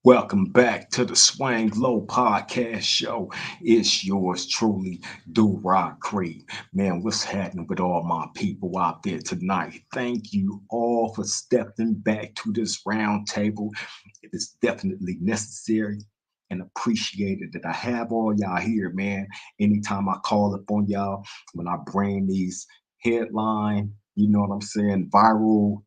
Welcome back to the Swang Low Podcast Show. It's yours truly, Do Rock Creed. Man, what's happening with all my people out there tonight? Thank you all for stepping back to this round table. It is definitely necessary and appreciated that I have all y'all here, man. Anytime I call upon y'all, when I bring these headline, you know what I'm saying, viral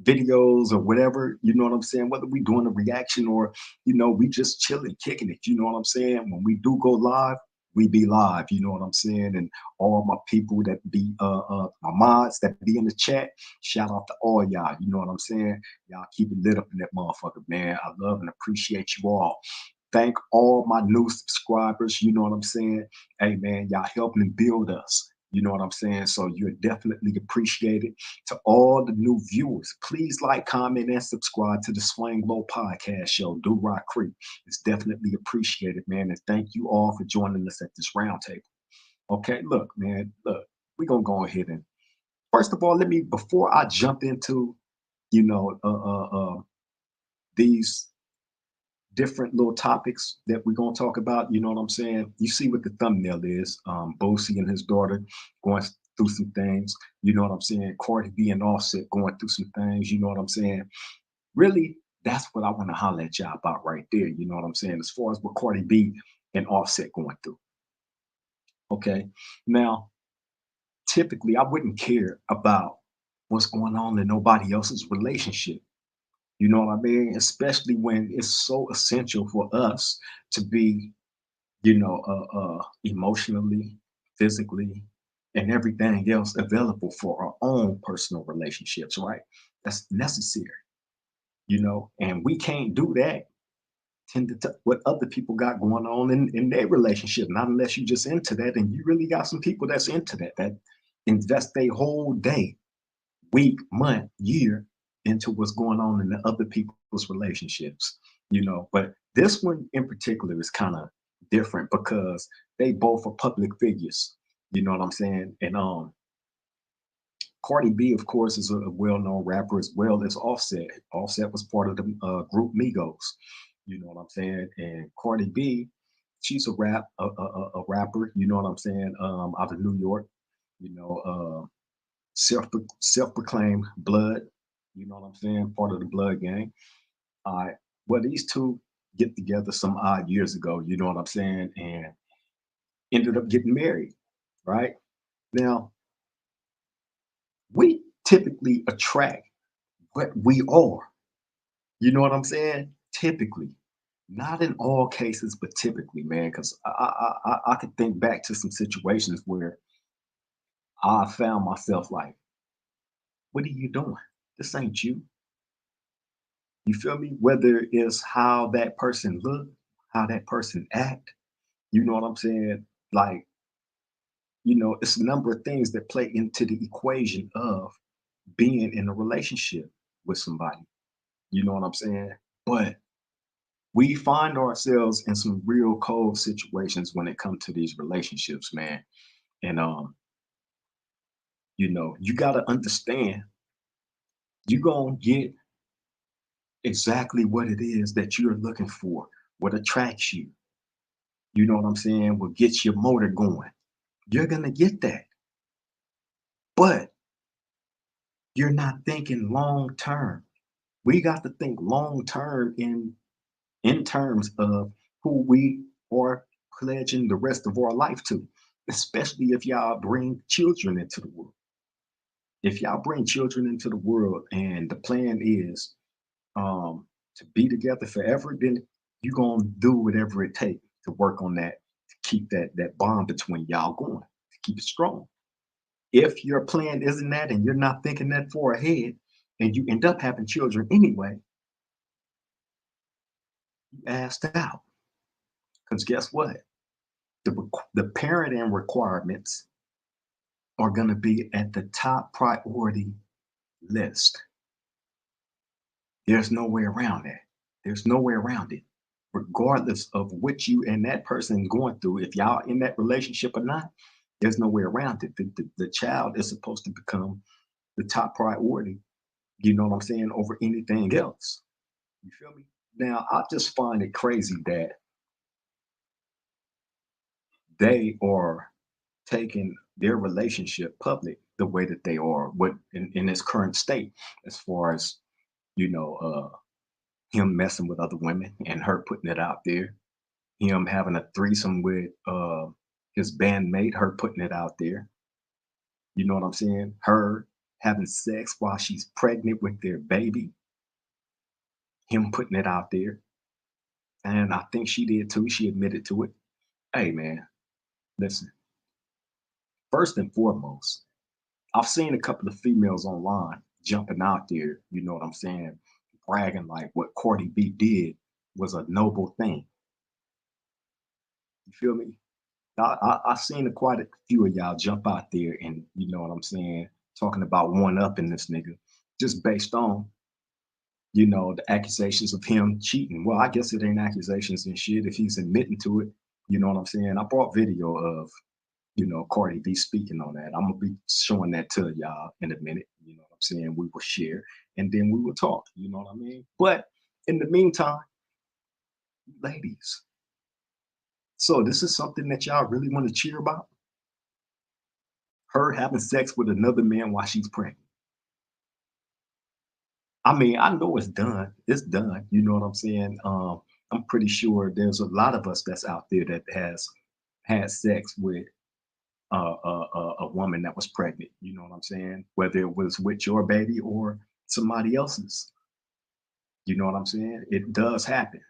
videos or whatever, you know what I'm saying? Whether we doing a reaction or, we just chilling, kicking it, you know what I'm saying? When we do go live, we be live, you know what I'm saying? And all my people that be my mods that be in the chat, shout out to all y'all, you know what I'm saying? Y'all keep it lit up in that motherfucker, man. I love and appreciate you all. Thank all my new subscribers, you know what I'm saying? Hey man, y'all helping build us. You know what I'm saying? So you're definitely appreciated. To all the new viewers, please like, comment, and subscribe to the Swing Low Podcast Show. Do Rock Creek. It's definitely appreciated, man. And thank you all for joining us at this roundtable. Okay, look, man, look, we're gonna go ahead and first of all, let me before I jump into, you know, these different little topics that we're gonna talk about. You know what I'm saying? You see what the thumbnail is. Boosie and his daughter going through some things. You know what I'm saying? Cardi B and Offset going through some things. You know what I'm saying? Really, that's what I want to holler at y'all about right there. You know what I'm saying? As far as what Cardi B and Offset going through. Okay. Now, typically, I wouldn't care about what's going on in nobody else's relationship. You know what I mean? Especially when it's so essential for us to be, emotionally, physically, and everything else available for our own personal relationships, right? That's necessary, and we can't do that tend to what other people got going on in their relationship, not unless you just into that. And you really got some people that's into that invest their whole day, week, month, year into what's going on in the other people's relationships, But this one in particular is kind of different because they both are public figures, you know what I'm saying? And Cardi B, of course, is a well-known rapper as well as Offset. Offset was part of the group Migos, you know what I'm saying? And Cardi B, she's a rapper, you know what I'm saying? Out of New York, you know, self self-proclaimed blood, you know what I'm saying? Part of the blood gang. All right. Well, these two get together some odd years ago, you know what I'm saying? And ended up getting married, right? Now, we typically attract what we are. You know what I'm saying? Typically. Not in all cases, but typically, man, because I could think back to some situations where I found myself like, what are you doing? This ain't you. You feel me? Whether it's how that person look, how that person act, you know what I'm saying? Like, it's a number of things that play into the equation of being in a relationship with somebody. You know what I'm saying? But we find ourselves in some real cold situations when it comes to these relationships, man. And you gotta understand you're gonna get exactly what it is that you're looking for, what attracts you. You know what I'm saying? What gets your motor going. You're gonna get that. But you're not thinking long term. We got to think long term in terms of who we are pledging the rest of our life to, especially if y'all bring children into the world. If y'all bring children into the world and the plan is to be together forever, then you're gonna do whatever it takes to work on that, to keep that bond between y'all going, to keep it strong. If your plan isn't that and you're not thinking that far ahead and you end up having children anyway, you asked out. Because guess what? The parenting requirements are going to be at the top priority list. There's no way around that. There's no way around it. Regardless of what you and that person is going through, if y'all in that relationship or not, there's no way around it. The child is supposed to become the top priority, you know what I'm saying, over anything else. You feel me? Now, I just find it crazy that they are taking their relationship public the way that they are, what in its current state, as far as you know, him messing with other women and her putting it out there, him having a threesome with his bandmate, her putting it out there. You know what I'm saying? Her having sex while she's pregnant with their baby, him putting it out there. And I think she did too. She admitted to it. Hey man, listen, first and foremost, I've seen a couple of females online jumping out there, you know what I'm saying, bragging like what Cardi B did was a noble thing. You feel me? I seen quite a few of y'all jump out there and you know what I'm saying, talking about one up in this nigga, just based on the accusations of him cheating. Well, I guess it ain't accusations and shit if he's admitting to it. You know what I'm saying? I brought video of Cardi B speaking on that. I'm gonna be showing that to y'all in a minute. You know what I'm saying? We will share and then we will talk. You know what I mean? But in the meantime, ladies, so this is something that y'all really want to cheer about? Her having sex with another man while she's pregnant. I mean, I know it's done. It's done. You know what I'm saying? I'm pretty sure there's a lot of us that's out there that has had sex with a woman that was pregnant. You know what I'm saying? Whether it was with your baby or somebody else's. You know what I'm saying? It does happen.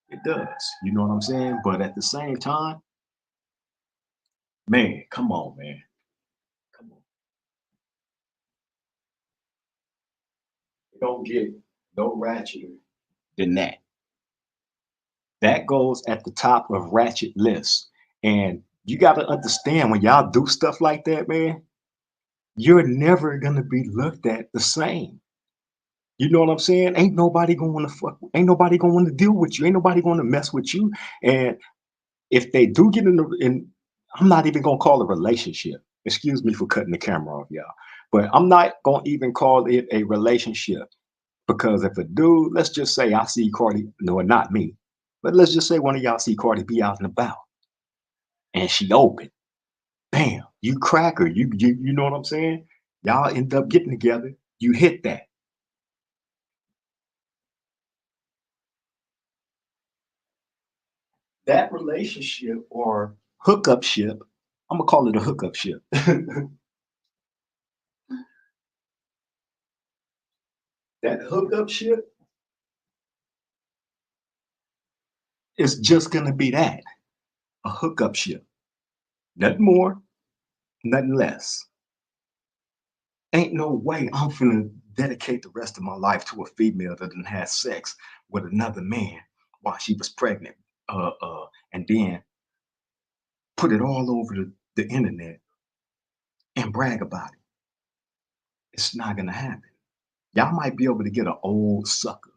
It does. You know what I'm saying? But at the same time, man, come on, man. Come on. It don't get no ratcheter than that. That goes at the top of ratchet lists. And you got to understand when y'all do stuff like that, man, you're never gonna be looked at the same. You know what I'm saying? Ain't nobody gonna wanna fuck, ain't nobody gonna wanna deal with you, ain't nobody gonna mess with you. And if they do get in, I'm not even gonna call it a relationship. Excuse me for cutting the camera off, y'all. But I'm not gonna even call it a relationship because if a dude, let's just say I see Cardi, no, not me, but let's just say one of y'all see Cardi be out and about and she open. Bam, you crack her. You know what I'm saying? Y'all end up getting together. You hit that. That relationship or hookup ship, I'm gonna call it a hookup ship. That hookup ship is just gonna be that, a hookup ship. Nothing more, nothing less. Ain't no way I'm finna dedicate the rest of my life to a female that done had sex with another man while she was pregnant. And then put it all over the internet and brag about it. It's not gonna happen. Y'all might be able to get an old sucker.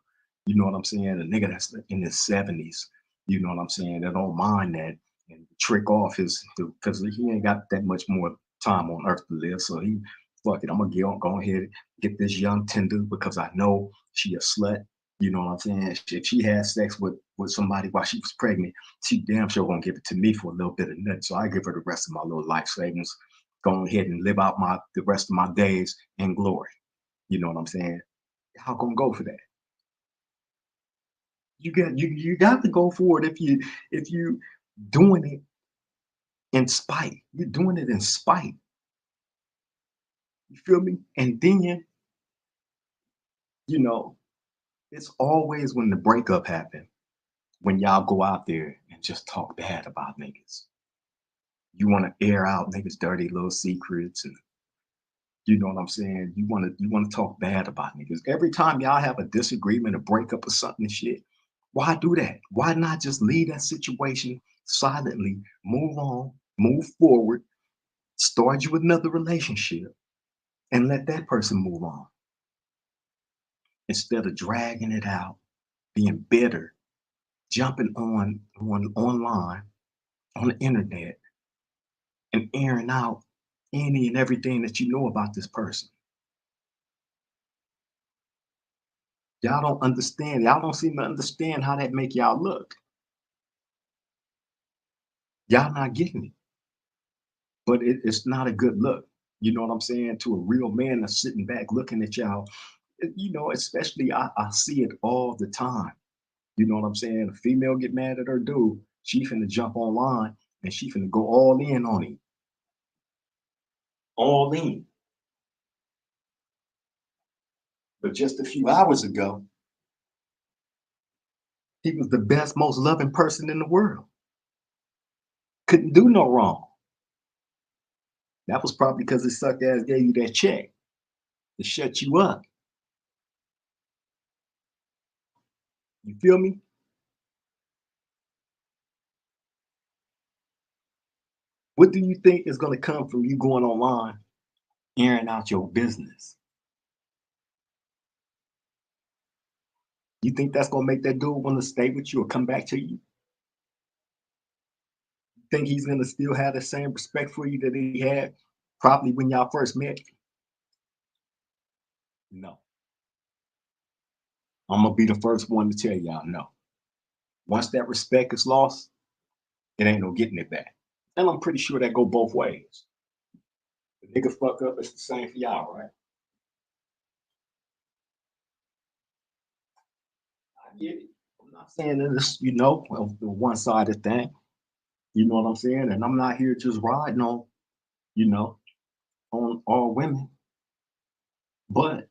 You know what I'm saying? A nigga that's in his 70s. You know what I'm saying? That don't mind that and trick off his because he ain't got that much more time on earth to live. So he fuck it. I'm gonna go ahead and get this young tender because I know she a slut. You know what I'm saying? If she had sex with somebody while she was pregnant, she damn sure gonna give it to me for a little bit of nut. So I give her the rest of my little life savings. Go ahead and live out the rest of my days in glory. You know what I'm saying? How gonna go for that? You got to go for it if you doing it in spite. You're doing it in spite. You feel me? And then, you know, it's always when the breakup happen, when y'all go out there and just talk bad about niggas. You want to air out niggas' dirty little secrets and you know what I'm saying? You want to talk bad about niggas. Every time y'all have a disagreement, a breakup or something and shit, why do that? Why not just leave that situation silently, move on, move forward, start you another relationship, and let that person move on instead of dragging it out, being bitter, jumping on online on the internet and airing out any and everything that you know about this person. Y'all don't understand. Y'all don't seem to understand how that make y'all look. Y'all not getting it. But it's not a good look. You know what I'm saying? To a real man that's sitting back looking at y'all, especially I see it all the time. You know what I'm saying? A female get mad at her dude, she finna jump online and she finna go all in on him. All in. But just a few hours ago, he was the best, most loving person in the world. Couldn't do no wrong. That was probably because his suck ass gave you that check to shut you up. You feel me? What do you think is gonna come from you going online, airing out your business? You think that's gonna make that dude want to stay with you or come back to you? Think he's gonna still have the same respect for you that he had probably when y'all first met? No. I'm gonna be the first one to tell y'all no. Once that respect is lost, it ain't no getting it back. And I'm pretty sure that go both ways. The nigga fuck up, it's the same for y'all, right? I get it. I'm not saying that it's, the one-sided thing. You know what I'm saying? And I'm not here just riding on, you know, on all women. But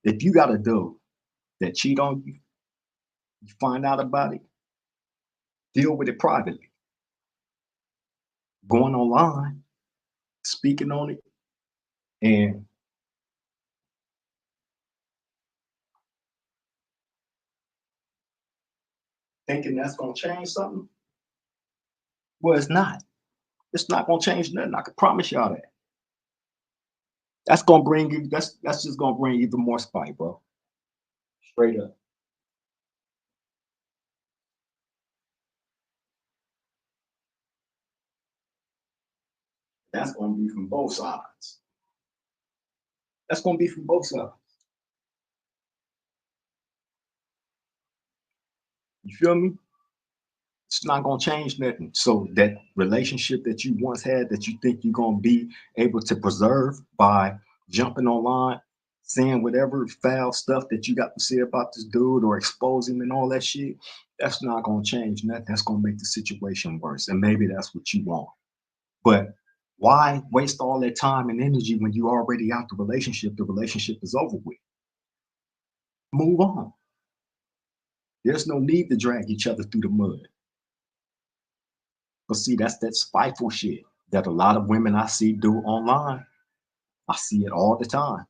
if you got a dude that cheat on you, you find out about it, deal with it privately. Going online, speaking on it, and thinking that's gonna change something, well, it's not. It's not gonna change nothing. I can promise y'all that. That's gonna bring you. That's just gonna bring even more spite, bro. Straight up. That's gonna be from both sides. That's gonna be from both sides. You feel me? It's not gonna change nothing. So that relationship that you once had that you think you're gonna be able to preserve by jumping online, saying whatever foul stuff that you got to say about this dude or expose him and all that shit, that's not gonna change nothing. That's gonna make the situation worse. And maybe that's what you want. But why waste all that time and energy when you already out the relationship? The relationship is over with. Move on. There's no need to drag each other through the mud. But see, that's that spiteful shit that a lot of women I see do online. I see it all the time.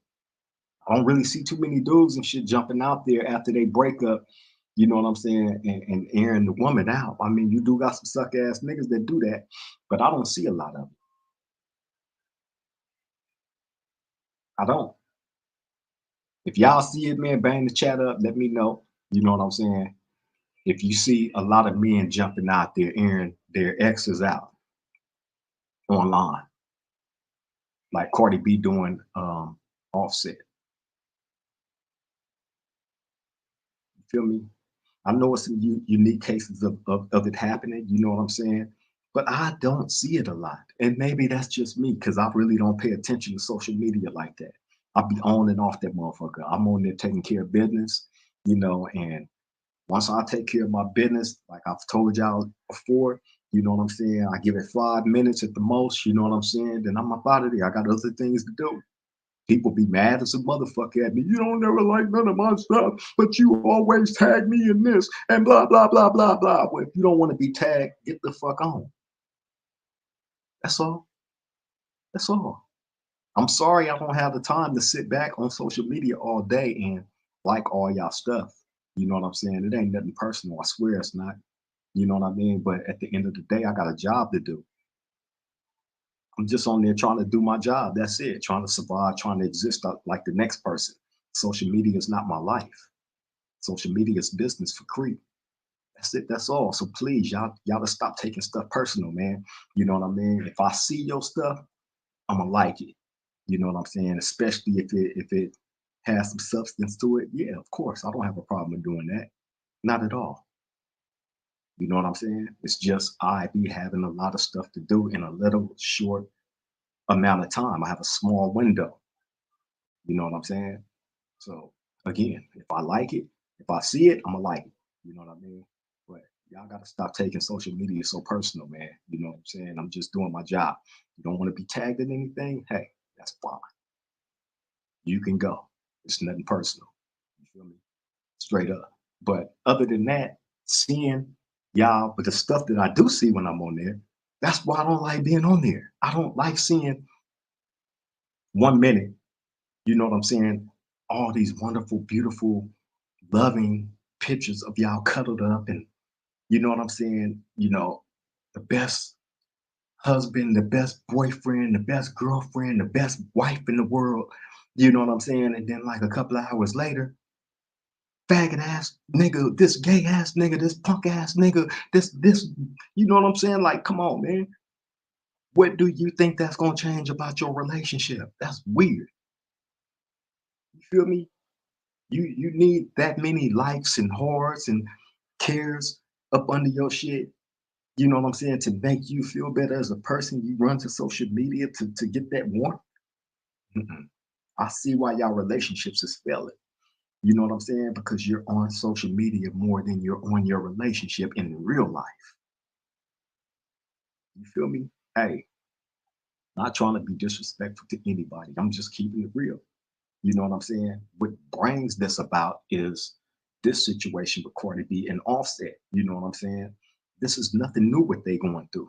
I don't really see too many dudes and shit jumping out there after they break up, you know what I'm saying, and airing the woman out. I mean, you do got some suck ass niggas that do that, but I don't see a lot of them. I don't. If y'all see it, man, bang the chat up, let me know. You know what I'm saying? If you see a lot of men jumping out there airing their exes out online, like Cardi B doing Offset. You feel me? I know it's some unique cases of it happening, you know what I'm saying? But I don't see it a lot. And maybe that's just me because I really don't pay attention to social media like that. I'll be on and off that motherfucker. I'm on there taking care of business, and once I take care of my business, like I've told y'all before, you know what I'm saying? I give it 5 minutes at the most, you know what I'm saying? Then I'm up out of there. I got other things to do. People be mad as a motherfucker at me. You don't never like none of my stuff, but you always tag me in this and blah, blah, blah, blah, blah. Well, if you don't want to be tagged, get the fuck on. That's all. That's all. I'm sorry I don't have the time to sit back on social media all day and like all y'all stuff. You know what I'm saying? It ain't nothing personal. I swear it's not. You know what I mean? But at the end of the day, I got a job to do. I'm just on there trying to do my job. That's it. Trying to survive, trying to exist like the next person. Social media is not my life. Social media is business for free. That's it. That's all. So please, y'all to stop taking stuff personal, man. You know what I mean? If I see your stuff, I'ma like it. You know what I'm saying? Especially if it has some substance to it, yeah, of course, I don't have a problem with doing that. Not at all. You know what I'm saying? It's just I be having a lot of stuff to do in a little short amount of time. I have a small window. You know what I'm saying? So again, if I like it, if I see it, I'm gonna like it. You know what I mean? But y'all gotta stop taking social media so personal, man. You know what I'm saying? I'm just doing my job. You don't want to be tagged in anything? Hey, that's fine. You can go. It's nothing personal. You feel me? Straight up. But other than that, seeing y'all, but the stuff that I do see when I'm on there, that's why I don't like being on there. I don't like seeing 1 minute, you know what I'm saying? All these wonderful, beautiful, loving pictures of y'all cuddled up and you know what I'm saying? The best husband, the best boyfriend, the best girlfriend, the best wife in the world. You know what I'm saying? And then like a couple of hours later, faggot ass nigga, this gay ass nigga, this punk ass nigga, this, you know what I'm saying? Like, come on, man. What do you think that's gonna change about your relationship? That's weird. You feel me? You need that many likes and hearts and cares up under your shit. You know what I'm saying? To make you feel better as a person, you run to social media to get that warmth. Mm-mm. I see why y'all relationships is failing. You know what I'm saying? Because you're on social media more than you're on your relationship in real life. You feel me? Hey, not trying to be disrespectful to anybody. I'm just keeping it real. You know what I'm saying? What brings this about is this situation with Cardi B and Offset. You know what I'm saying? This is nothing new what they going through.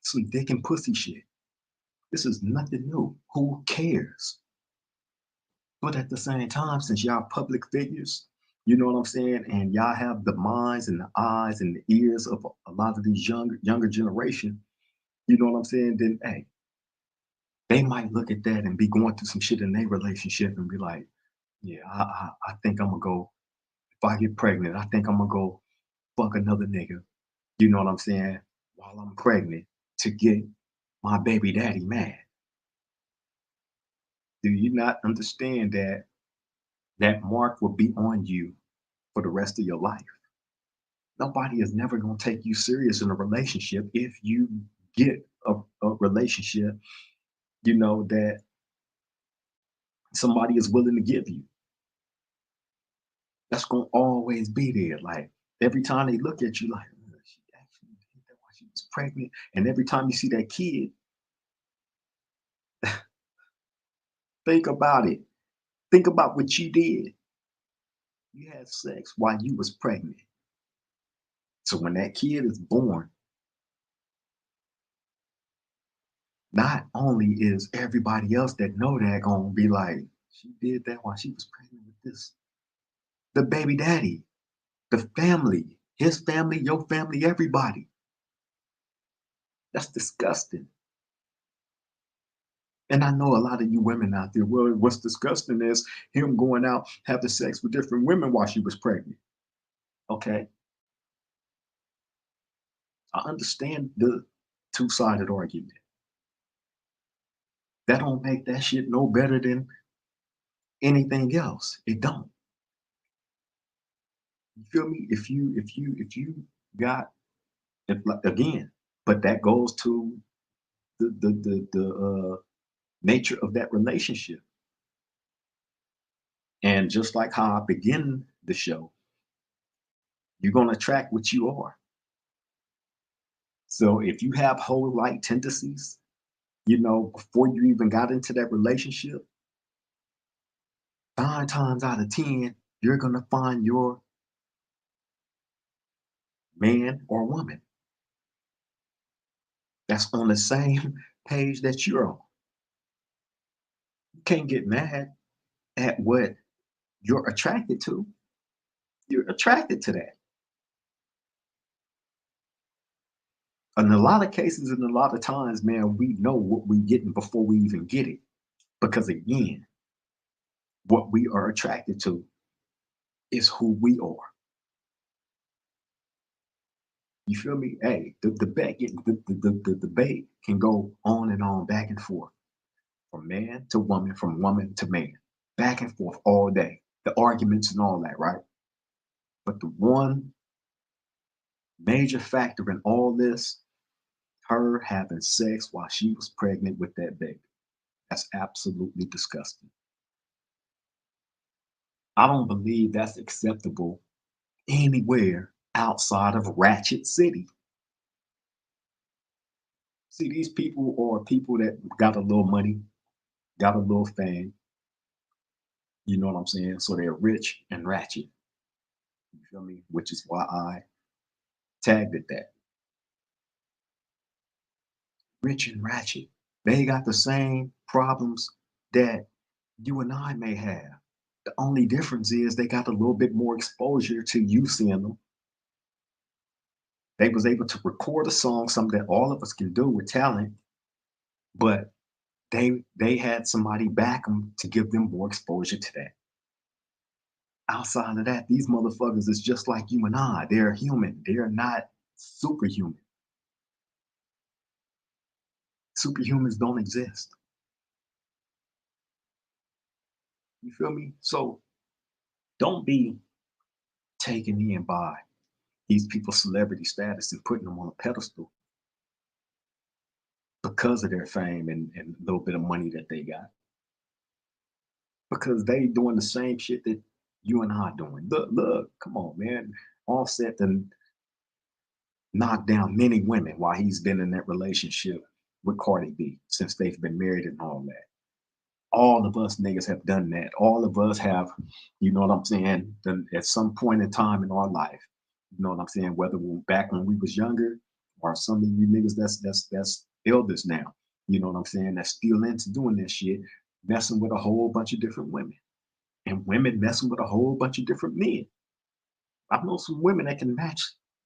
Some dick and pussy shit. This is nothing new. Who cares? But at the same time, since y'all public figures, you know what I'm saying, and y'all have the minds and the eyes and the ears of a lot of these younger generation, you know what I'm saying, then hey, they might look at that and be going through some shit in their relationship and be like, yeah, I think I'm gonna go, if I get pregnant, I think I'm gonna go fuck another nigga, you know what I'm saying, while I'm pregnant to get my baby daddy mad. Do you not understand that that mark will be on you for the rest of your life? Nobody is never going to take you serious in a relationship if you get a relationship, that somebody is willing to give you. That's going to always be there. Like every time they look at you, like, she actually did that while she was pregnant. And every time you see that kid, think about it. Think about what you did. You had sex while you was pregnant. So when that kid is born, not only is everybody else that know that gonna be like, she did that while she was pregnant with this, the baby daddy, the family, his family, your family, everybody. That's disgusting. And I know a lot of you women out there, well, what's disgusting is him going out having sex with different women while she was pregnant. Okay, I understand the two-sided argument. That don't make that shit no better than anything else. It don't. You feel me? If you got, if, like, again, but that goes to the nature of that relationship. And just like how I begin the show, you're gonna attract what you are. So if you have whole like tendencies, before you even got into that relationship, 9 times out of 10, you're gonna find your man or woman that's on the same page that you're on. You can't get mad at what you're attracted to. You're attracted to that. In a lot of cases and a lot of times, man, we know what we're getting before we even get it. Because again, what we are attracted to is who we are. You feel me? Hey, the debate, the debate can go on and on, back and forth, from man to woman, from woman to man. back and forth all day, the arguments and all that, right? But the one major factor in all this, her having sex while she was pregnant with that baby. That's absolutely disgusting. I don't believe that's acceptable anywhere outside of Ratchet City. See, these people are people that got a little money, got a little fame. You know what I'm saying? So they're rich and ratchet. You feel me? Which is why I tagged it that. Rich and ratchet. They got the same problems that you and I may have. The only difference is they got a little bit more exposure to you seeing them. They was able to record a song, something that all of us can do with talent, but they had somebody back them to give them more exposure to that. Outside of that, these motherfuckers is just like you and I. They're human. They're not superhuman. Superhumans don't exist. You feel me? So don't be taken in by these people's celebrity status and putting them on a pedestal because of their fame and a little bit of money that they got. Because they doing the same shit that you and I doing. Look, come on, man. Offset and knocked down many women while he's been in that relationship with Cardi B since they've been married and all that. All of us niggas have done that. All of us have, you know what I'm saying, done at some point in time in our life. You know what I'm saying? Whether we're back when we was younger or some of you niggas that's elders now. You know what I'm saying? That's still into doing that shit, messing with a whole bunch of different women. And women messing with a whole bunch of different men. I know some women that can match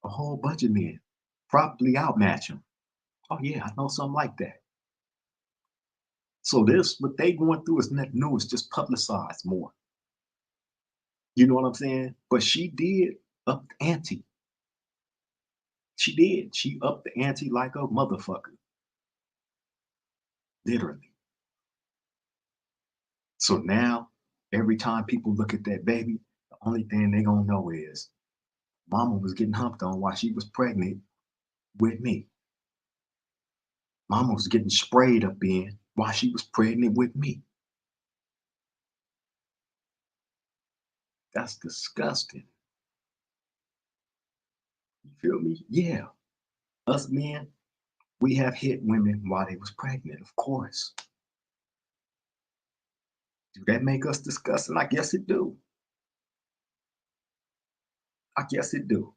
a whole bunch of men, probably outmatch them. Oh yeah, I know something like that. So this, what they going through is nothing new. It's just publicized more. You know what I'm saying? But she did up the ante. She did. She upped the ante like a motherfucker, literally. So now, every time people look at that baby, the only thing they gonna know is mama was getting humped on while she was pregnant with me. Mama was getting sprayed up in while she was pregnant with me. That's disgusting. You feel me? Yeah. Us men, we have hit women while they was pregnant, of course. Do that make us disgusting? I guess it do. I guess it do.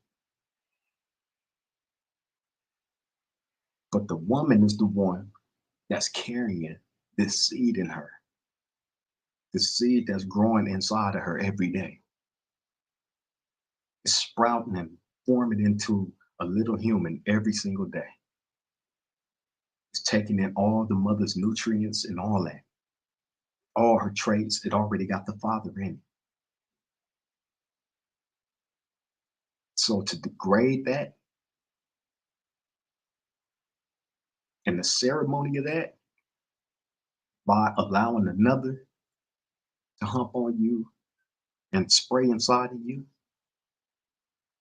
But the woman is the one that's carrying this seed in her, the seed that's growing inside of her every day. It's sprouting and forming into a little human every single day. It's taking in all the mother's nutrients and all that, all her traits. It already got the father in it. So to degrade that and the ceremony of that by allowing another to hump on you and spray inside of you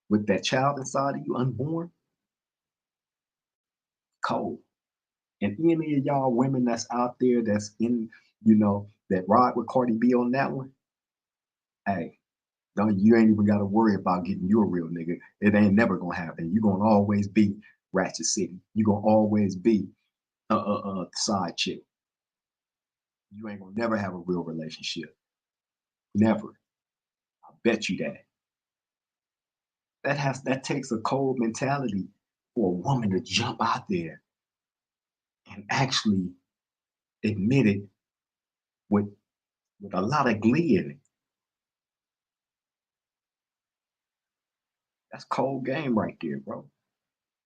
with that child inside of you, unborn, cold. And any of y'all women that's out there that's in, that ride with Cardi B on that one, hey, don't you ain't even gotta worry about getting you a real nigga. It ain't never gonna happen. You gonna always be Ratchet City. You gonna always be side chick. You ain't gonna never have a real relationship. Never. I bet you that. That takes a cold mentality for a woman to jump out there and actually admit it with a lot of glee in it. That's cold game right there, bro.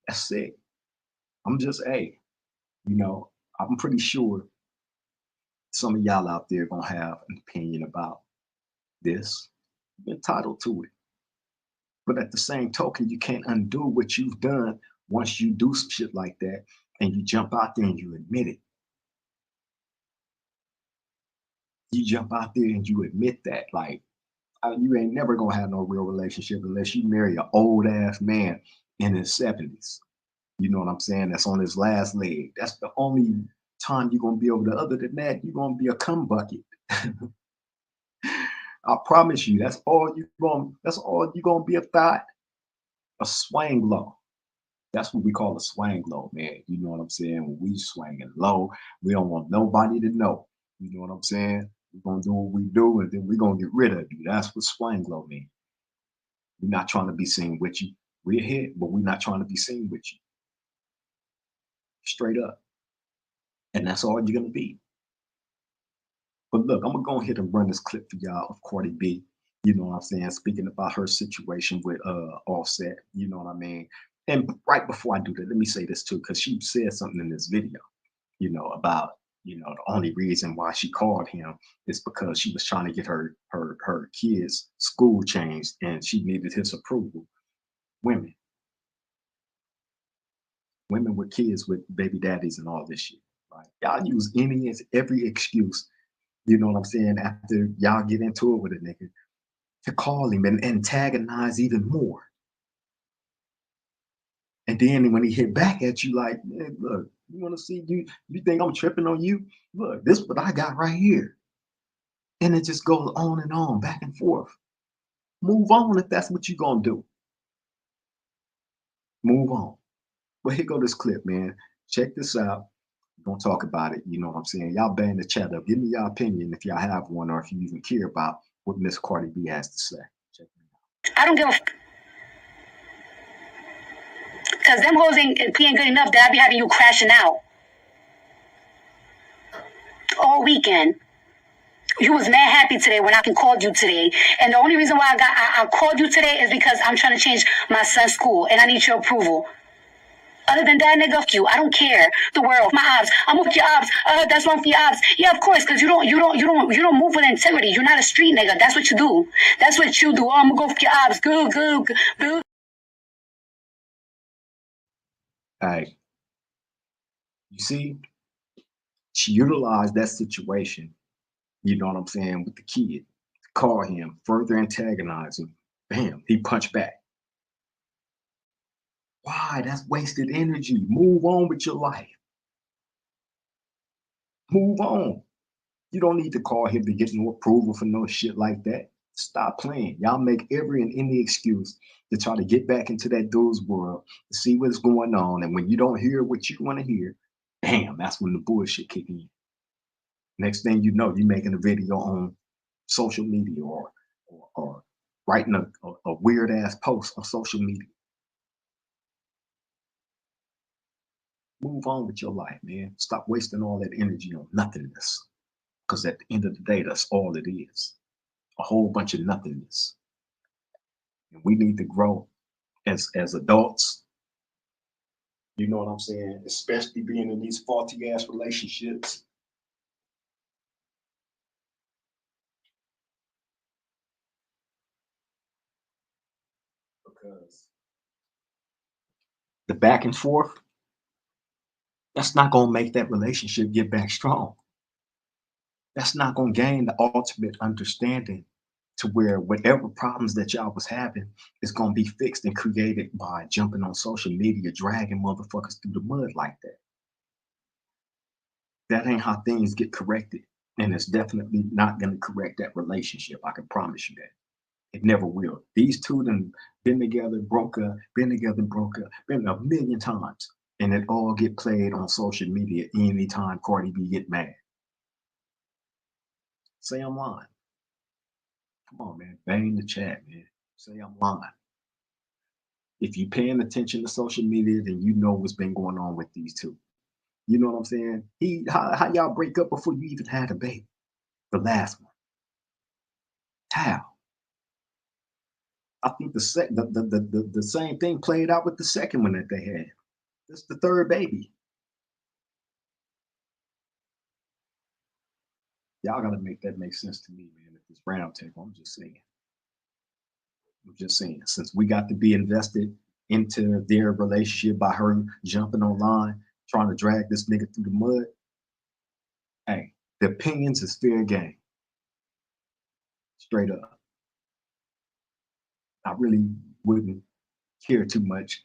That's sick. I'm just, hey, you know, I'm pretty sure some of y'all out there gonna have an opinion about this. You're entitled to it. But at the same token, you can't undo what you've done once you do some shit like that and you jump out there and you admit it. You jump out there and you admit that, like, you ain't never gonna have no real relationship unless you marry an old ass man in his 70s. You know what I'm saying? That's on his last leg. That's the only time you're gonna be able to. Other than that, you're gonna be a cum bucket. I promise you. That's all you gonna. That's all you gonna be a thought. A swang low. That's what we call a swang low, man. You know what I'm saying? When we swinging low, we don't want nobody to know. You know what I'm saying? We're gonna do what we do, and then we're gonna get rid of you. That's what swang low means. We're not trying to be seen with you. We're here, but we're not trying to be seen with you. Straight up. And that's all you're gonna be. But look, I'm gonna go ahead and run this clip for y'all of Cardi B. You know what I'm saying? Speaking about her situation with Offset, you know what I mean? And right before I do that, let me say this too, because she said something in this video, about the only reason why she called him is because she was trying to get her kids' school changed and she needed his approval. Women, women with kids with baby daddies and all this shit. Right? Y'all use any and every excuse, you know what I'm saying, after y'all get into it with a nigga to call him and antagonize even more. And then when he hit back at you, like, man, look, you want to see you think I'm tripping on you? Look, this is what I got right here. And it just goes on and on, back and forth. Move on if that's what you're gonna do. Move on. But here go this clip, man. Check this out. We're gonna talk about it. You know what I'm saying? Y'all bang the chat up. Give me your opinion if y'all have one or if you even care about what Miss Cardi B has to say. Check it out. I don't give a because them hoes ain't good enough that I be having you crashing out all weekend. You was mad happy today when I can called you today. And the only reason why I called you today is because I'm trying to change my son's school and I need your approval. Other than that, nigga, fuck you. I don't care. The world, my ops. I'm with your ops. That's one for your ops. Yeah, of course, because you don't move with integrity. You're not a street nigga. That's what you do. That's what you do. Oh, I'm gonna go for your ops. Good. All right. You see, she utilized that situation, you know what I'm saying, with the kid, to call him, further antagonize him. Bam, he punched back. Why? That's wasted energy. Move on with your life. Move on. You don't need to call him to get no approval for no shit like that. Stop playing. Y'all make every and any excuse to try to get back into that dude's world to see what's going on. And when you don't hear what you want to hear, damn, that's when the bullshit kick in. Next thing you know, you're making a video on social media or writing a weird ass post on social media. Move on with your life, man. Stop wasting all that energy on nothingness. Because at the end of the day, that's all it is. A whole bunch of nothingness. And we need to grow as adults. You know what I'm saying? Especially being in these faulty ass relationships. Because the back and forth, that's not going to make that relationship get back strong. That's not going to gain the ultimate understanding to where whatever problems that y'all was having is going to be fixed and created by jumping on social media, dragging motherfuckers through the mud like that. That ain't how things get corrected. And it's definitely not going to correct that relationship. I can promise you that. It never will. These two done been together, broke up, been together, broke up, been a million times. And it all get played on social media anytime Cardi B get mad. Say I'm lying. Come on, man. Bang the chat, man. Say I'm lying. If you're paying attention to social media, then you know what's been going on with these two. You know what I'm saying? How y'all break up before you even had a baby? The last one. How? I think the same thing played out with the second one that they had. That's the third baby. Y'all gotta make that make sense to me, man. At this round table, I'm just saying. Since we got to be invested into their relationship by her jumping online, trying to drag this nigga through the mud. Hey, the opinions is fair game. straight up. I really wouldn't care too much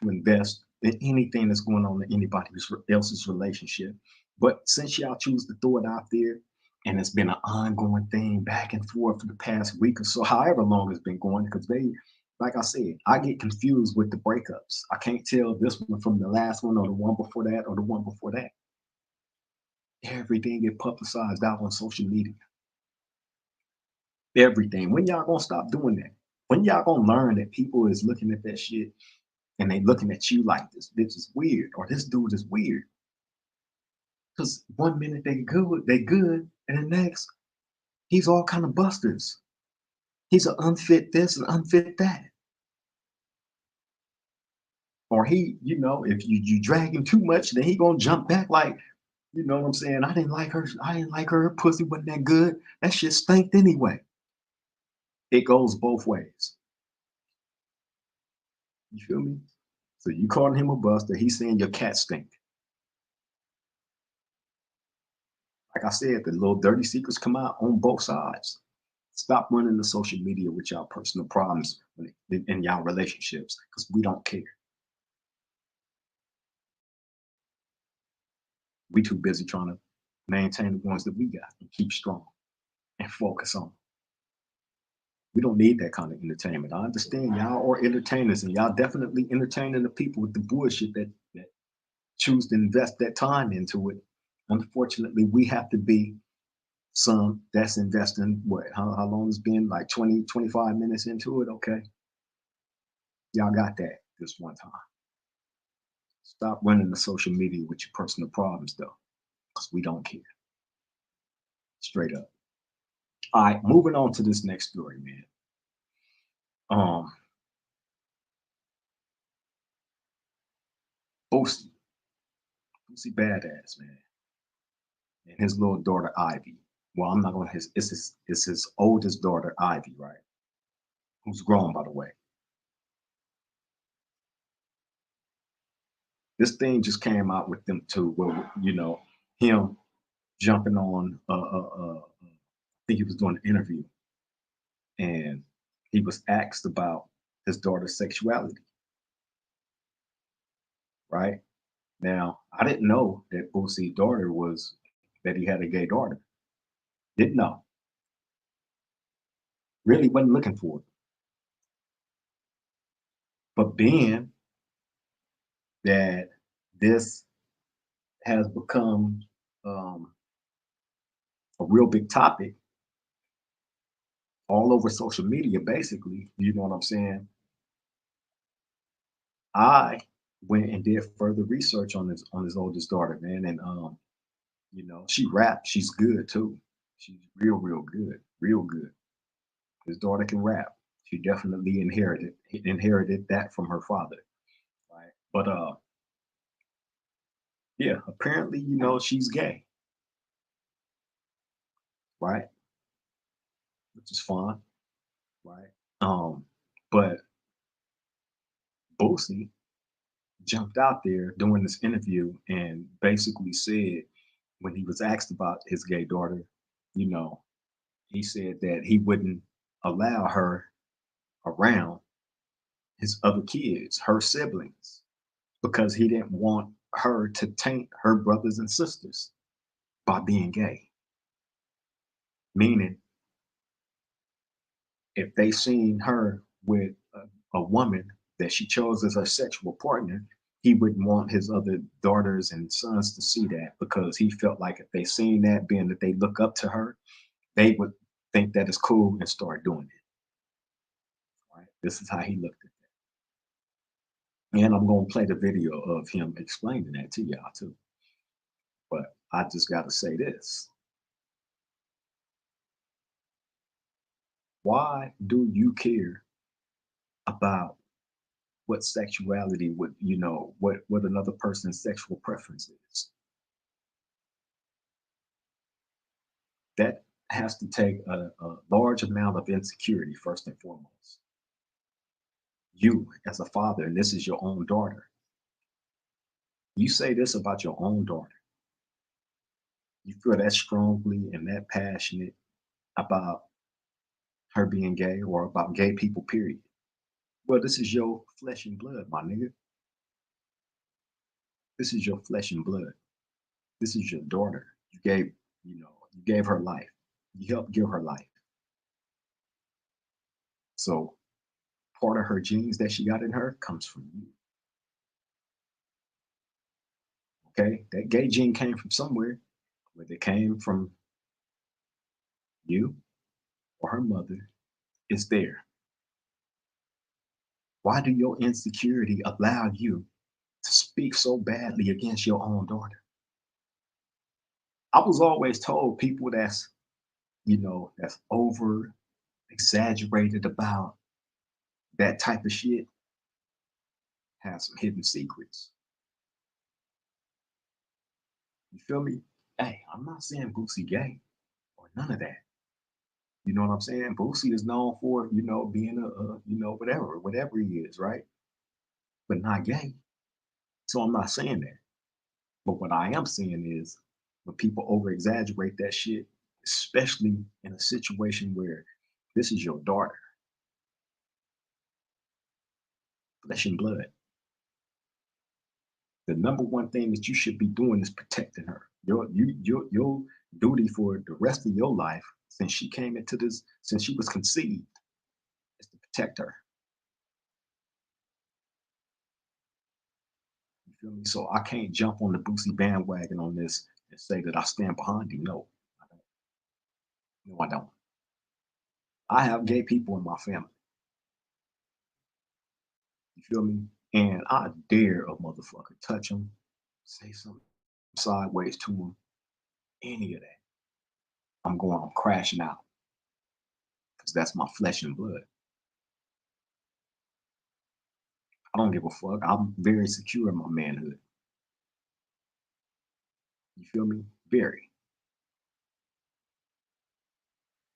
to invest in anything that's going on in anybody else's relationship. But since y'all choose to throw it out there, and it's been an ongoing thing back and forth for the past week or so, however long it's been going, because they, like I said, I get confused with the breakups. I can't tell this one from the last one or the one before that or the one before that. Everything get publicized out on social media. Everything. When y'all gonna stop doing that? When y'all gonna learn that people is looking at that shit and they looking at you like this bitch is weird or this dude is weird? Because one minute they good, and the next he's all kind of busters. He's an unfit this and unfit that. Or he, if you drag him too much, then he gonna jump back like, you know what I'm saying? I didn't like her. I didn't like her. Her pussy wasn't that good. That shit stank anyway. It goes both ways. You feel me? So you calling him a buster. He's saying your cat stink. Like I said, the little dirty secrets come out on both sides. Stop running the social media with y'all personal problems in y'all relationships because we don't care. We too busy trying to maintain the ones that we got and keep strong and focus on. We don't need that kind of entertainment. I understand y'all are entertainers and y'all definitely entertaining the people with the bullshit that choose to invest that time into it. Unfortunately, we have to be some that's investing what, how long it's been, like 20, 25 minutes into it. Okay. Y'all got that this one time. Stop running the social media with your personal problems though, because we don't care. Straight up. All right, moving on to this next story, man. Um, Boosie, Boosie badass, man, and his little daughter Ivy. Well, I'm not gonna his it's his oldest daughter Ivy, right? Who's grown, by the way. This thing just came out with them too, where him jumping on. I think he was doing an interview, and he was asked about his daughter's sexuality. Right now, I didn't know that Boosie's daughter was that he had a gay daughter. Didn't know. Really wasn't looking for it. But being that this has become a real big topic all over social media, basically, you know what I'm saying? I went and did further research on his oldest daughter, man, and she raps. She's good too. She's real good, real good. His daughter can rap. She definitely inherited that from her father, right? But yeah, apparently, she's gay, right? Which is fine, right? But Boosie jumped out there doing this interview and basically said when he was asked about his gay daughter, you know, he said that he wouldn't allow her around his other kids, her siblings, because he didn't want her to taint her brothers and sisters by being gay. Meaning, if they seen her with a woman that she chose as her sexual partner, he wouldn't want his other daughters and sons to see that because he felt like if they seen that, being that they look up to her, they would think that is cool and start doing it. Right? This is how he looked at it. And I'm gonna play the video of him explaining that to y'all too. But I just gotta say this. Why do you care about what sexuality would what another person's sexual preference is? That has to take a large amount of insecurity first and foremost. You as a father, and this is your own daughter, you say this about your own daughter, you feel that strongly and that passionate about her being gay or about gay people, period. Well, this is your flesh and blood, my nigga. This is your flesh and blood. This is your daughter. You gave her life. You helped give her life. So part of her genes that she got in her comes from you. Okay? That gay gene came from somewhere, whether it came from you or her mother, it's there. Why do your insecurity allow you to speak so badly against your own daughter? I was always told people that's over exaggerated about that type of shit have some hidden secrets. You feel me? Hey, I'm not saying Boosie gay or none of that. You know what I'm saying? Boosie is known for, being whatever he is, right? But not gay. So I'm not saying that. But what I am saying is when people over exaggerate that shit, especially in a situation where this is your daughter, flesh and blood, the number one thing that you should be doing is protecting her. Your duty for the rest of your life, since she was conceived, is to protect her. You feel me? So I can't jump on the Boosie bandwagon on this and say that I stand behind him. No, I don't. No, I don't. I have gay people in my family. You feel me? And I dare a motherfucker touch them, say something sideways to them, any of that. I'm crashing out because that's my flesh and blood. I don't give a fuck. I'm very secure in my manhood. You feel me? Very.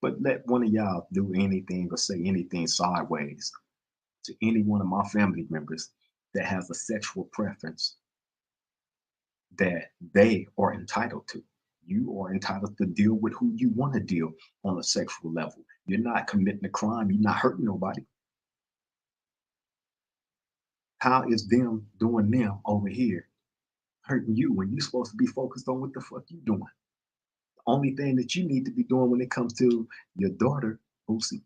But let one of y'all do anything or say anything sideways to any one of my family members that has a sexual preference that they are entitled to. You are entitled to deal with who you want to deal on a sexual level. You're not committing a crime. You're not hurting nobody. How is them doing them over here hurting you when you're supposed to be focused on what the fuck you doing? The only thing that you need to be doing when it comes to your daughter, Boosie,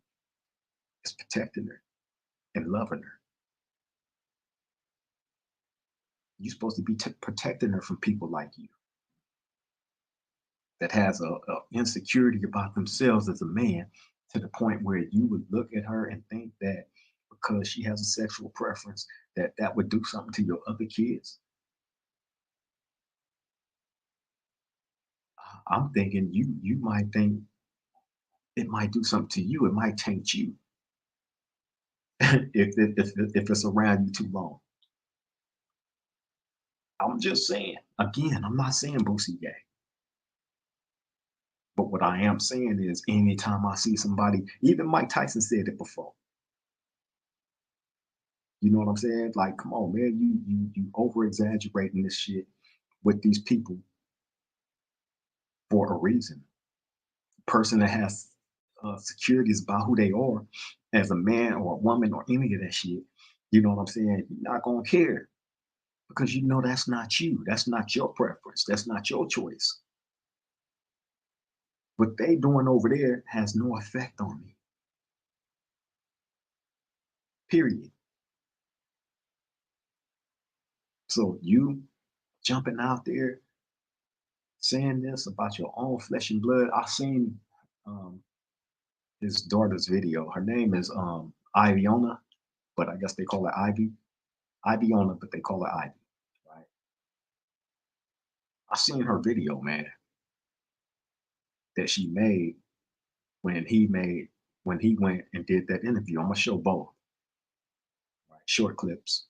is protecting her and loving her. You're supposed to be protecting her from people like you that has a insecurity about themselves as a man to the point where you would look at her and think that because she has a sexual preference that would do something to your other kids. I'm thinking you might think it might do something to you. It might taint you if it's around you too long. I'm just saying. Again, I'm not saying Boosie gay. But what I am saying is anytime I see somebody, even Mike Tyson said it before. You know what I'm saying? Like, come on, man, you over exaggerating this shit with these people for a reason. Person that has securities about who they are as a man or a woman or any of that shit, you know what I'm saying? You're not gonna care because you know that's not you. That's not your preference. That's not your choice. What they doing over there has no effect on me. Period. So you jumping out there saying this about your own flesh and blood. I seen his daughter's video. Her name is Iviona, but I guess they call her Ivy. Iviona, but they call her Ivy. Right? I seen her video, man, that she made when he went and did that interview. I'm gonna show both. Right? Short clips,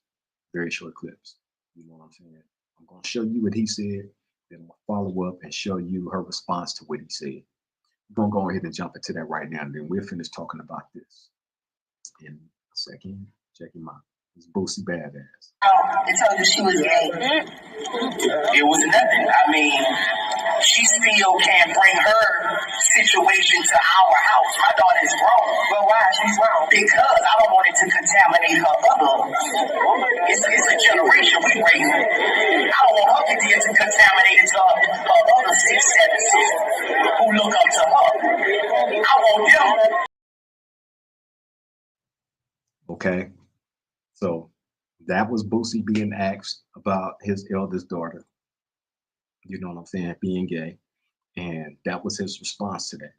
very short clips. You know what I'm saying? I'm gonna show you what he said, then I'm gonna follow up and show you her response to what he said. We're gonna go ahead and jump into that right now, and then we'll finish talking about this in a second. Check him out. It's Boosie Badass. They told you she was gay. It was nothing. I mean, she still can't bring her situation to our house. My daughter is grown. Well, why is she grown? Because I don't want it to contaminate her other. It's a generation we raising. I don't want her to get contaminated to her other 6, 7 sisters who look up to her. I want them. Okay, so that was Boosie being asked about his eldest daughter. You know what I'm saying? Being gay. And that was his response to that.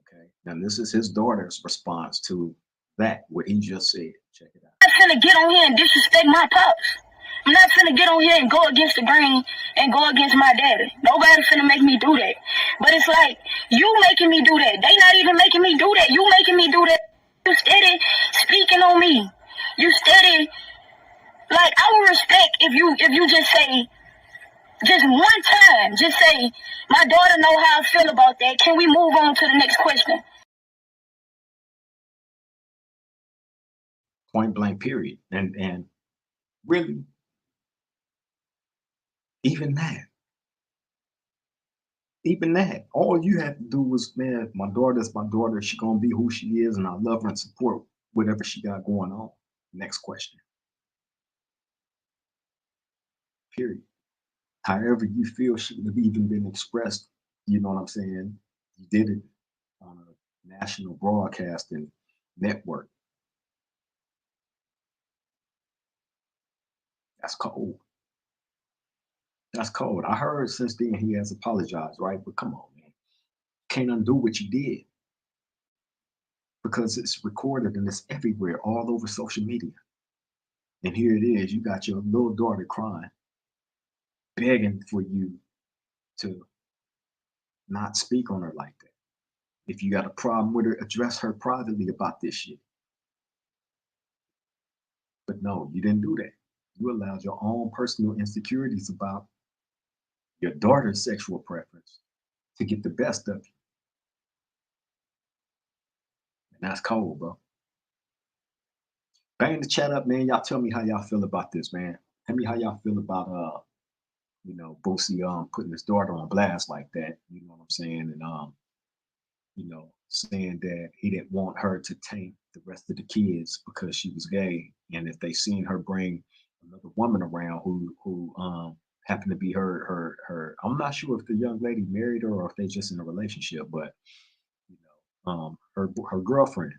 Okay. Now this is his daughter's response to that, what he just said. Check it out. I'm not finna get on here and disrespect my pops. I'm not finna get on here and go against the grain and go against my daddy. Nobody finna make me do that. But it's like, you making me do that. They not even making me do that. You making me do that. You steady speaking on me. You steady, like, I would respect if you just say, just one time, just say, my daughter know how I feel about that. Can we move on to the next question? Point blank, period. And really, even that, all you have to do was, man, my daughter's my daughter. She gonna be who she is, and I love her and support whatever she got going on. Next question. Period. However you feel should have even been expressed, you know what I'm saying? You did it on a national broadcasting network. That's cold. That's cold. I heard since then he has apologized, right? But come on, man. Can't undo what you did because it's recorded and it's everywhere, all over social media. And here it is. You got your little daughter crying, begging for you to not speak on her like that. If you got a problem with her, address her privately about this shit. But no, you didn't do that. You allowed your own personal insecurities about your daughter's sexual preference to get the best of you. And that's cold, bro. Bang the chat up, man. Y'all tell me how y'all feel about this, man. Tell me how y'all feel about Boosie putting his daughter on blast like that. You know what I'm saying? And saying that he didn't want her to taint the rest of the kids because she was gay. And if they seen her bring another woman around who happened to be her I'm not sure if the young lady married her or if they just in a relationship, but her girlfriend.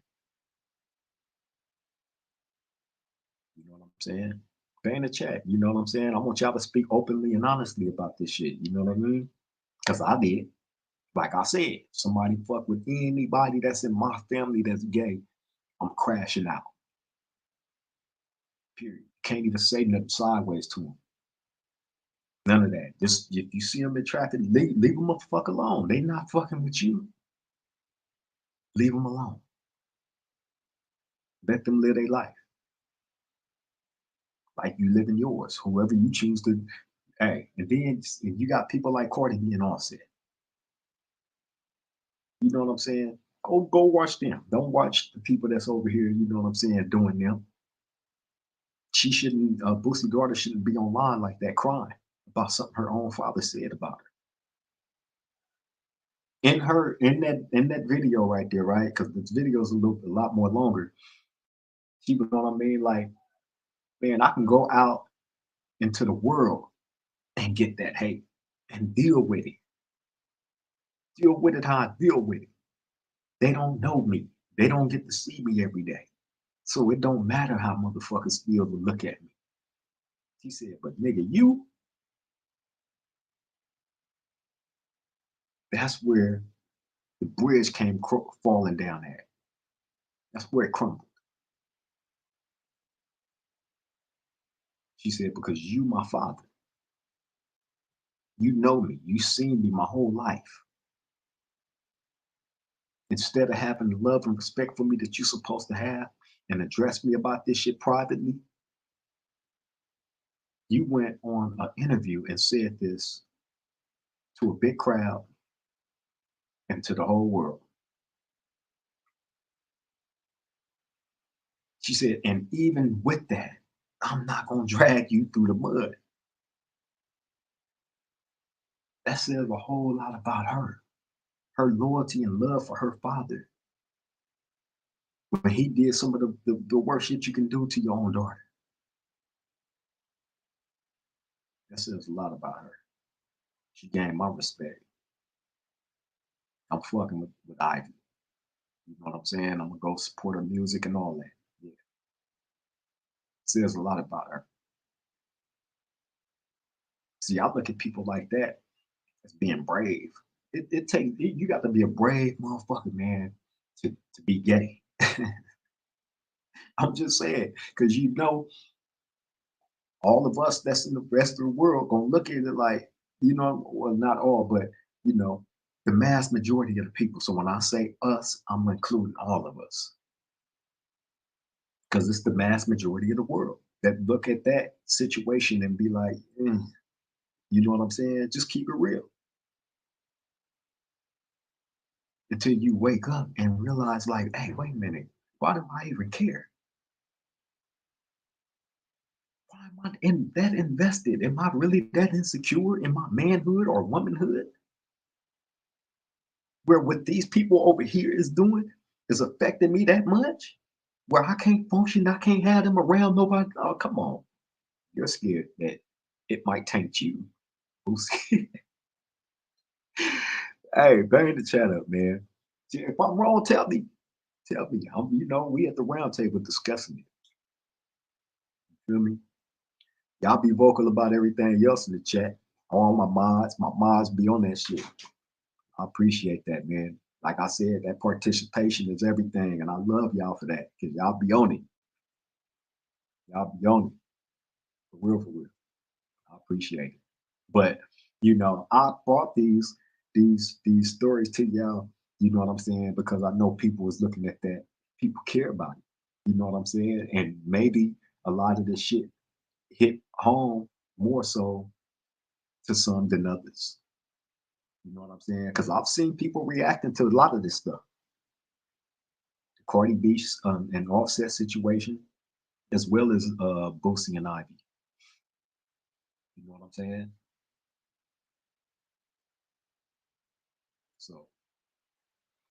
You know what I'm saying? Ban the chat. You know what I'm saying? I want y'all to speak openly and honestly about this shit. You know what I mean? Because I did. Like I said, somebody fuck with anybody that's in my family that's gay, I'm crashing out. Period. Can't even say nothing sideways to them. None of that. Just if you see them in traffic, leave them the fuck alone. They not fucking with you. Leave them alone. Let them live their life. Like you live in yours. Whoever you choose to, hey, and then you got people like Cardi being offset. You know what I'm saying? Go watch them. Don't watch the people that's over here, you know what I'm saying, doing them. She shouldn't, Boosie's daughter shouldn't be online like that crying about something her own father said about her. In that video right there, right? Because the video is a lot more longer. She was, you know what I mean? Like, man, I can go out into the world and get that hate and deal with it. Deal with it how I deal with it. They don't know me. They don't get to see me every day. So it don't matter how motherfuckers feel to look at me. She said, but nigga, you, that's where the bridge came falling down at. That's where it crumbled. She said, because you, my father, you know me, you seen me my whole life. Instead of having the love and respect for me that you're supposed to have and address me about this shit privately, you went on an interview and said this to a big crowd and to the whole world. She said, and even with that, I'm not going to drag you through the mud. That says a whole lot about her loyalty and love for her father. When he did some of the worst shit you can do to your own daughter. That says a lot about her. She gained my respect. I'm fucking with Ivy. You know what I'm saying? I'm gonna go support her music and all that. Yeah. Says a lot about her. See, I look at people like that as being brave. It takes you got to be a brave motherfucker, man, to be gay. I'm just saying, because you know, all of us that's in the rest of the world gonna look at it like, you know, well, not all, but you know, the mass majority of the people. So when I say us, I'm including all of us. Because it's the mass majority of the world that look at that situation and be like, you know what I'm saying? Just keep it real until you wake up and realize, like, hey, wait a minute, why do I even care? Why am I that invested? Am I really that insecure in my manhood or womanhood? Where what these people over here is doing is affecting me that much? Where I can't function, I can't have them around nobody. Oh, come on. You're scared that it might taint you. Boosie. Hey, bang the chat up, man. If I'm wrong, tell me. Tell me. You know, we at the round table discussing it. You feel me? Y'all be vocal about everything else in the chat. All my mods be on that shit. I appreciate that, man. Like I said, that participation is everything, and I love y'all for that because y'all be on it. Y'all be on it. For real, for real. I appreciate it. But you know, I brought these stories to y'all, you know what I'm saying, because I know people is looking at that. People care about it. You know what I'm saying? And maybe a lot of this shit hit home more so to some than others. You know what I'm saying? Because I've seen people reacting to a lot of this stuff. The Cardi B and Offset situation, as well as Boosie and Ivy. You know what I'm saying? So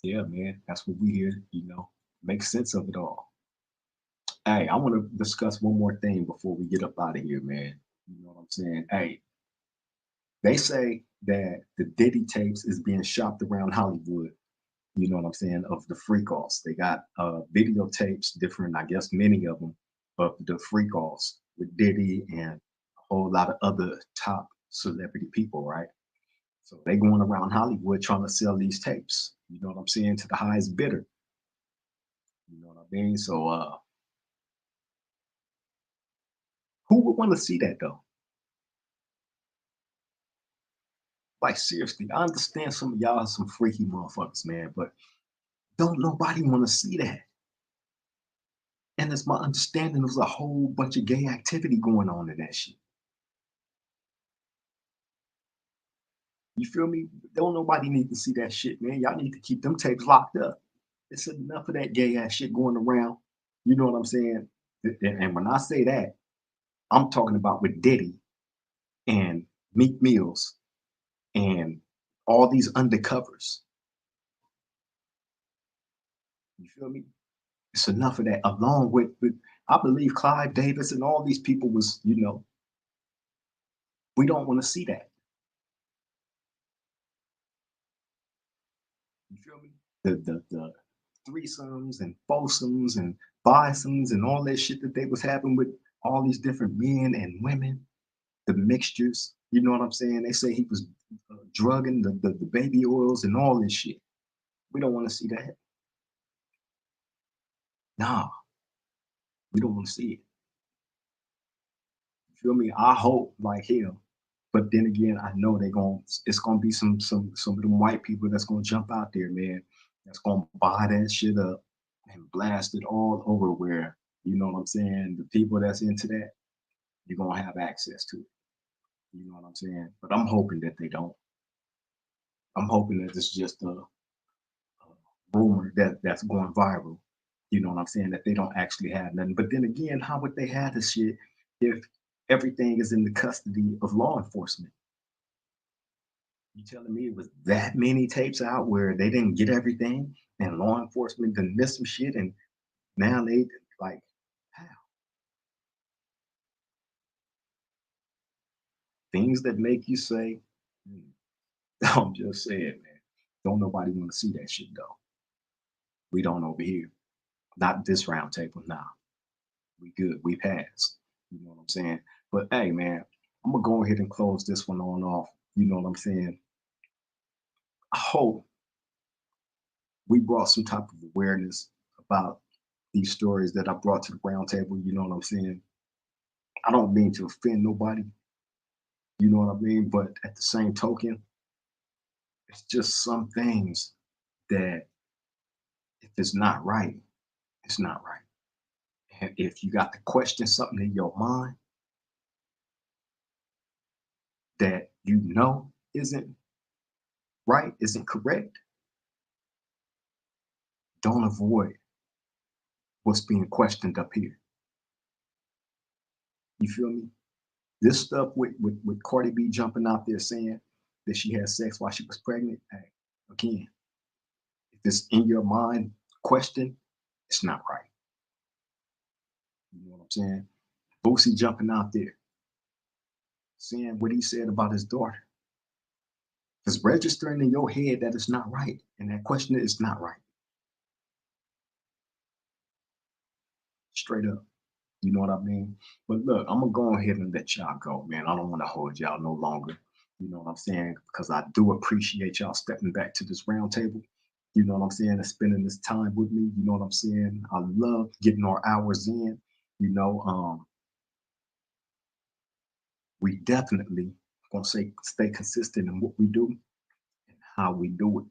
yeah, man, that's what we here. You know, make sense of it all. Hey, I want to discuss one more thing before we get up out of here, man. You know what I'm saying? Hey, they say that the Diddy tapes is being shopped around Hollywood. You know what I'm saying? Of the freak offs. They got videotapes, different, I guess, many of them, of the freak offs with Diddy and a whole lot of other top celebrity people, right? So they going around Hollywood trying to sell these tapes. You know what I'm saying? To the highest bidder. You know what I mean? So who would want to see that though? Like seriously, I understand some of y'all are some freaky motherfuckers, man, but don't nobody want to see that. And it's my understanding there's a whole bunch of gay activity going on in that shit. You feel me? Don't nobody need to see that shit, man. Y'all need to keep them tapes locked up. It's enough of that gay ass shit going around. You know what I'm saying? And when I say that, I'm talking about with Diddy and Meek Mills and all these undercovers. You feel me? It's enough of that, along with I believe Clive Davis and all these people was, you know, we don't want to see that. You feel me? The threesomes and foursomes and bisomes and all that shit that they was having with all these different men and women, the mixtures. You know what I'm saying? They say he was drugging the baby oils and all this shit. We don't want to see that. Nah, we don't want to see it. You feel me? I hope like hell. But then again, I know it's gonna be some of them white people that's gonna jump out there, man. That's gonna buy that shit up and blast it all over where, you know what I'm saying? The people that's into that, you're gonna have access to it. You know what I'm saying? But I'm hoping that they don't. I'm hoping that it's just a rumor that's going viral. You know what I'm saying? That they don't actually have nothing. But then again, how would they have this shit if everything is in the custody of law enforcement? You telling me it was that many tapes out where they didn't get everything and law enforcement done missed some shit and now they like how? Things that make you say, hmm. I'm just saying, man. Don't nobody want to see that shit though. We don't over here. Not this round table. Nah. We good. We passed. You know what I'm saying? But hey, man, I'm gonna go ahead and close this one on off. You know what I'm saying? I hope we brought some type of awareness about these stories that I brought to the round table. You know what I'm saying? I don't mean to offend nobody. You know what I mean? But at the same token, it's just some things that if it's not right, it's not right. And if you got to question something in your mind that you know isn't right, isn't correct, don't avoid what's being questioned up here. You feel me? This stuff with Cardi B jumping out there saying that she had sex while she was pregnant. Hey, again, if it's in your mind, question, it's not right. You know what I'm saying? Boosie jumping out there saying what he said about his daughter. It's registering in your head that it's not right, and that question is not right. Straight up. You know what I mean? But look, I'm gonna go ahead and let y'all go, man. I don't want to hold y'all no longer. You know what I'm saying? Because I do appreciate y'all stepping back to this round table. You know what I'm saying? And spending this time with me. You know what I'm saying? I love getting our hours in. You know, we definitely gonna say stay consistent in what we do and how we do it.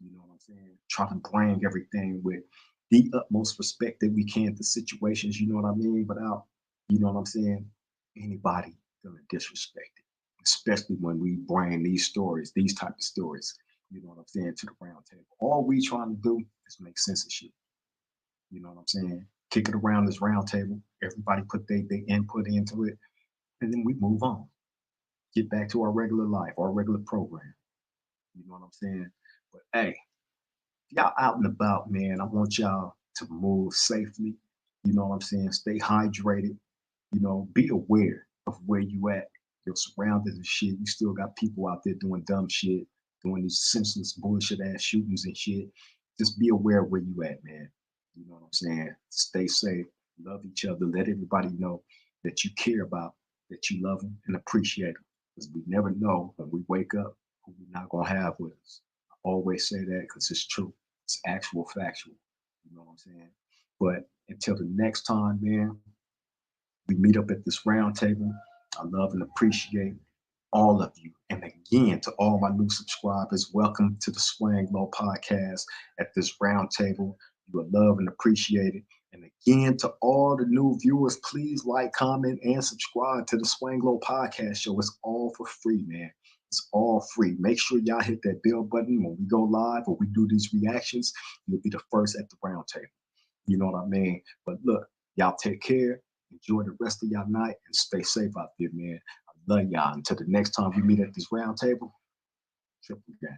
You know what I'm saying? Try to bring everything with the utmost respect that we can to situations, you know what I mean? Without, you know what I'm saying? Anybody feeling disrespected, especially when we bring these stories, these type of stories, you know what I'm saying, to the round table. All we trying to do is make sense of shit. You know what I'm saying? Kick it around this round table. Everybody put their input into it, and then we move on. Get back to our regular life, our regular program. You know what I'm saying? But hey, y'all out and about, man, I want y'all to move safely. You know what I'm saying? Stay hydrated. You know, be aware of where you at, your surroundings and shit. You still got people out there doing dumb shit, doing these senseless bullshit ass shootings and shit. Just be aware of where you at, man. You know what I'm saying? Stay safe, love each other, let everybody know that you care about, that you love them and appreciate them. Because we never know when we wake up who we're not gonna have with us. I always say that because it's true. It's actual factual. You know what I'm saying? But until the next time, man, we meet up at this round table. I love and appreciate all of you. And again, to all my new subscribers, welcome to the Swang Low Podcast at this round table. You are loved and appreciated. And again, to all the new viewers, please like, comment, and subscribe to the Swang Low Podcast Show. It's all for free, man. It's all free. Make sure y'all hit that bell button when we go live or we do these reactions. You'll be the first at the round table. You know what I mean? But look, y'all take care. Enjoy the rest of y'all night and stay safe out there, man. I love y'all. Until the next time we meet at this round table, triple gang.